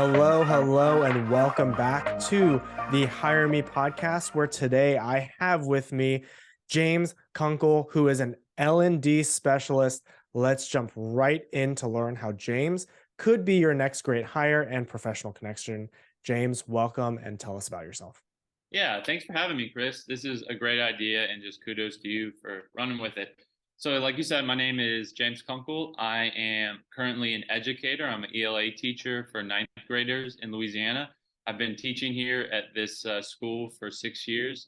Hello, and welcome back to the Hire Me podcast, where today I have with me James Kunkel, who is an L&D specialist. Let's jump right in to learn how James could be your next great hire and professional connection. James, welcome and tell us about yourself. Yeah, thanks for having me, Chris. This is a great idea, and just kudos to you for running with it. So, like you said, my name is James Kunkel. I am currently an educator. I'm an ELA teacher for ninth graders in Louisiana. I've been teaching here at this school for 6 years,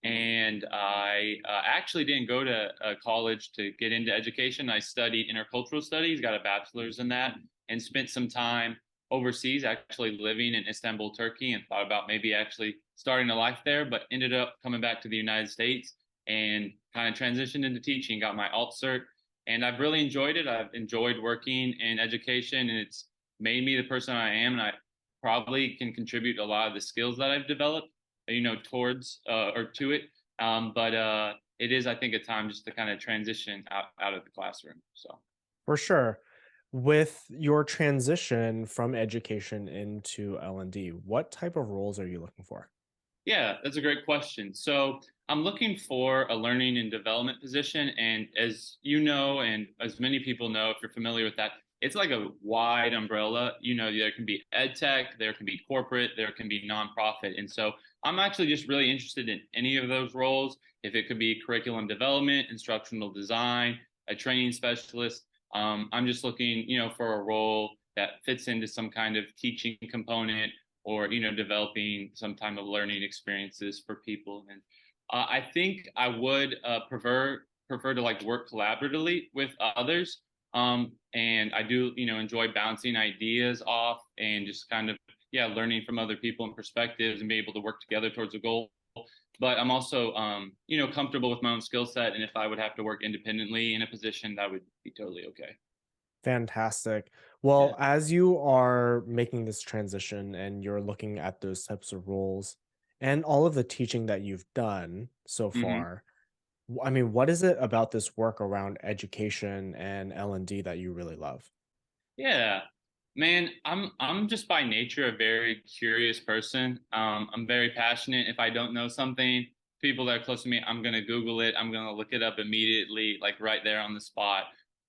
and I actually didn't go to college to get into education. I studied intercultural studies, got a bachelor's in that, and spent some time overseas, actually living in Istanbul, Turkey, and thought about maybe actually starting a life there, but ended up coming back to the United States and kind of transitioned into teaching, got my alt cert, and I've really enjoyed it. I've enjoyed working in education, and it's made me the person I am, and I probably can contribute a lot of the skills that I've developed, towards or to it. But it is, I think, a time just to kind of transition out of the classroom. So. For sure. With your transition from education into L&D, what type of roles are you looking for? Yeah, that's a great question. So I'm looking for a learning and development position. And as you know, and as many people know, if you're familiar with that, it's like a wide umbrella. There can be ed tech, there can be corporate, there can be nonprofit. And so I'm actually just really interested in any of those roles. If it could be curriculum development, instructional design, a training specialist, I'm just looking, for a role that fits into some kind of teaching component or developing some type of learning experiences for people. And I think I would prefer to like work collaboratively with others. And I do enjoy bouncing ideas off and just kind of learning from other people and perspectives and be able to work together towards a goal. But I'm also comfortable with my own skill set, and if I would have to work independently in a position, that would be totally okay. Fantastic. Yeah. Well, as you are making this transition and you're looking at those types of roles and all of the teaching that you've done so Hmm. far, I mean, what is it about this work around education and L&D that you really love? Yeah, man, I'm just by nature a very curious person. I'm very passionate. If I don't know something, people that are close to me, I'm gonna Google it. I'm gonna look it up immediately, like right there on the spot.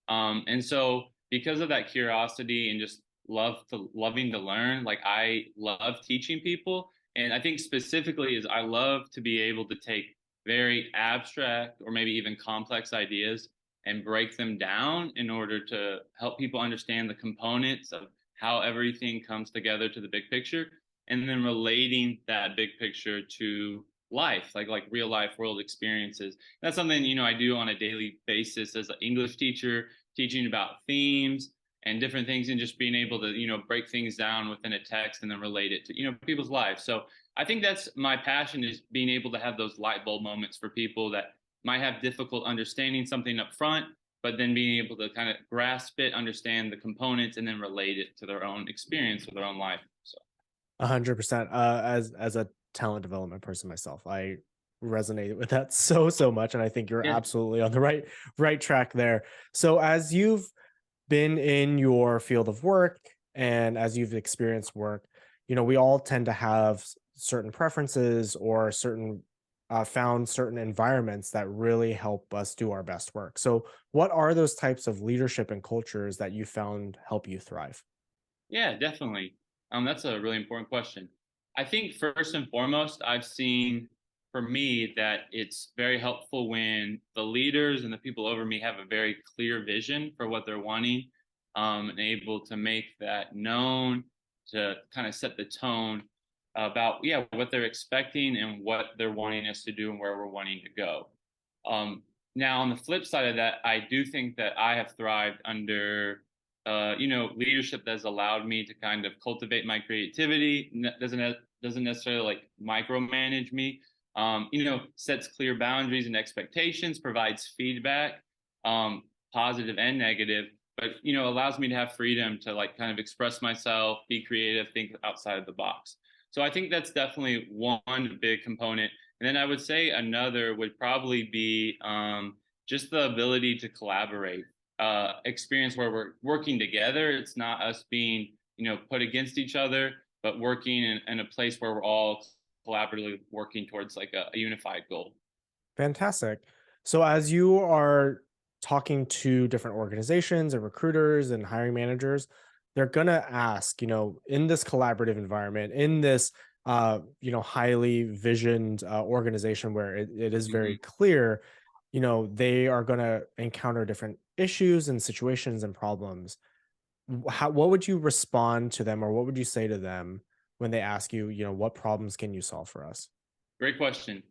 And so because of that curiosity and just loving to learn, like I love teaching people. And I think specifically is I love to be able to take very abstract or maybe even complex ideas and break them down in order to help people understand the components of how everything comes together to the big picture, and then relating that big picture to life, like real life world experiences. That's something I do on a daily basis as an English teacher, teaching about themes and different things, and just being able to break things down within a text and then relate it to people's lives. So I think that's my passion, is being able to have those light bulb moments for people that might have difficult understanding something up front, but then being able to kind of grasp it, understand the components, and then relate it to their own experience or their own life. So. 100%. As a talent development person myself, I resonate with that so much, and I think you're Yeah. absolutely on the right track there. So as you've been in your field of work and as you've experienced work, we all tend to have certain preferences or certain found certain environments that really help us do our best work. So, what are those types of leadership and cultures that you found help you thrive? Yeah, definitely. That's a really important question. I think first and foremost, I've seen for me that it's very helpful when the leaders and the people over me have a very clear vision for what they're wanting, and able to make that known, to kind of set the tone about what they're expecting and what they're wanting us to do and where we're wanting to go. Now, on the flip side of that, I do think that I have thrived under leadership that's allowed me to kind of cultivate my creativity. Doesn't necessarily like micromanage me. Sets clear boundaries and expectations, provides feedback, positive and negative, but allows me to have freedom to like kind of express myself, be creative, think outside of the box. So I think that's definitely one big component. And then I would say another would probably be just the ability to collaborate, experience where we're working together. It's not us being put against each other, but working in a place where we're all collaboratively working towards like a unified goal. Fantastic. So as you are talking to different organizations and recruiters and hiring managers, they're going to ask, in this collaborative environment, in this highly visioned organization where it is very Mhm. clear, they are going to encounter different issues and situations and problems. What would you respond to them, or what would you say to them when they ask you, what problems can you solve for us? Great question.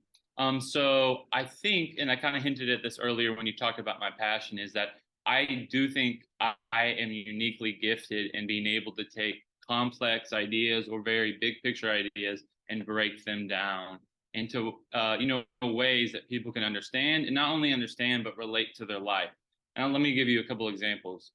So I think, and I kind of hinted at this earlier when you talked about my passion, is that I do think I am uniquely gifted in being able to take complex ideas or very big picture ideas and break them down into ways that people can understand, and not only understand but relate to their life. And let me give you a couple examples.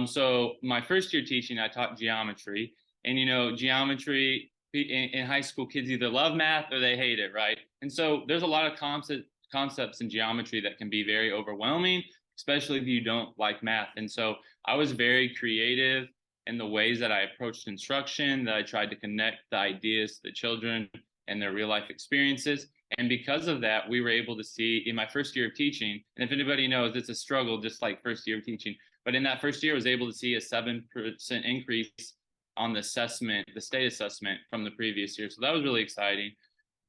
So my first year teaching, I taught geometry, and geometry in high school, kids either love math or they hate it, right? And so there's a lot of concepts in geometry that can be very overwhelming, especially if you don't like math. And so I was very creative in the ways that I approached instruction, that I tried to connect the ideas to the children and their real life experiences. And because of that, we were able to see in my first year of teaching, and if anybody knows, it's a struggle just like first year of teaching. But in that first year, I was able to see a 7% increase on the assessment, the state assessment from the previous year. So that was really exciting.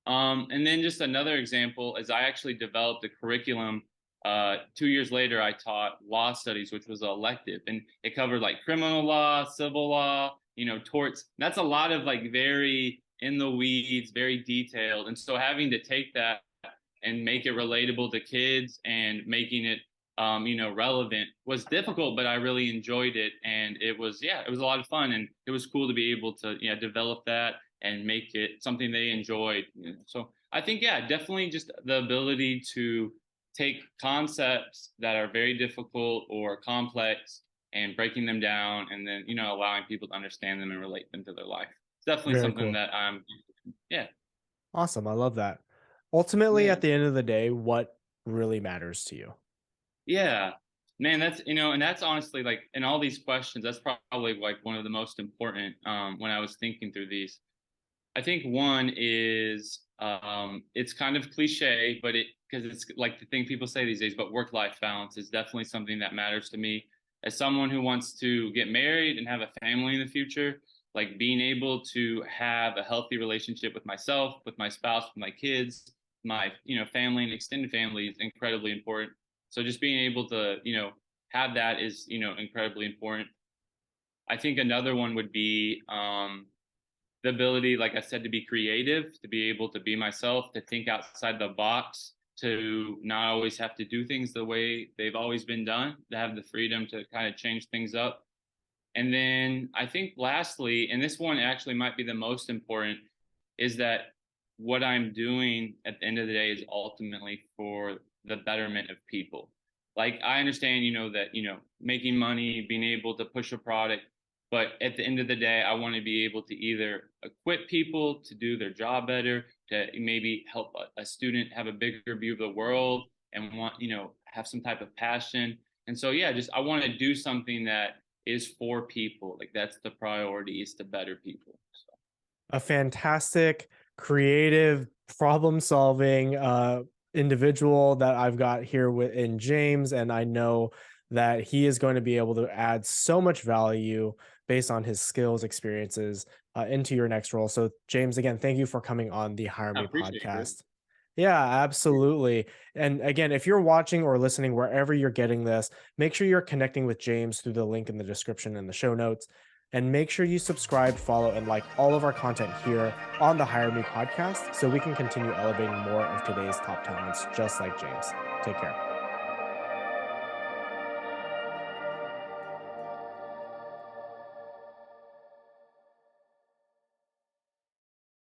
And then just another example is I actually developed a curriculum. 2 years later, I taught law studies, which was an elective, and it covered like criminal law, civil law, torts. That's a lot of like very in the weeds, very detailed. And so having to take that and make it relatable to kids and making it relevant was difficult, but I really enjoyed it. And it was a lot of fun. And it was cool to be able to develop that and make it something they enjoyed. So I think, definitely just the ability to take concepts that are very difficult or complex and breaking them down, and then, allowing people to understand them and relate them to their life. It's definitely Very something cool. that yeah, Awesome. I love that. Ultimately, yeah. at the end of the day, what really matters to you? Yeah, man, and that's honestly like in all these questions, that's probably like one of the most important when I was thinking through these. I think one is it's kind of cliche, but because it's like the thing people say these days, but work-life balance is definitely something that matters to me. As someone who wants to get married and have a family in the future, like being able to have a healthy relationship with myself, with my spouse, with my kids, my family and extended family is incredibly important. So just being able to have that is incredibly important. I think another one would be the ability, like I said, to be creative, to be able to be myself, to think outside the box, to not always have to do things the way they've always been done, to have the freedom to kind of change things up. And then I think lastly, and this one actually might be the most important, is that what I'm doing at the end of the day is ultimately for the betterment of people. Like I understand, that, making money, being able to push a product, but at the end of the day, I want to be able to either equip people to do their job better, to maybe help a student have a bigger view of the world and want, have some type of passion. And so, just I want to do something that is for people. Like that's the priority, is to better people. So. A fantastic, creative, problem-solving individual that I've got here in James, and I know that he is going to be able to add so much value based on his skills, experiences into your next role. So, James, again, thank you for coming on the Hire I Me appreciate it. podcast. Yeah, absolutely. And again, if you're watching or listening wherever you're getting this, make sure you're connecting with James through the link in the description and the show notes. And make sure you subscribe, follow, and like all of our content here on the Hire Me podcast so we can continue elevating more of today's top talents just like James. Take care.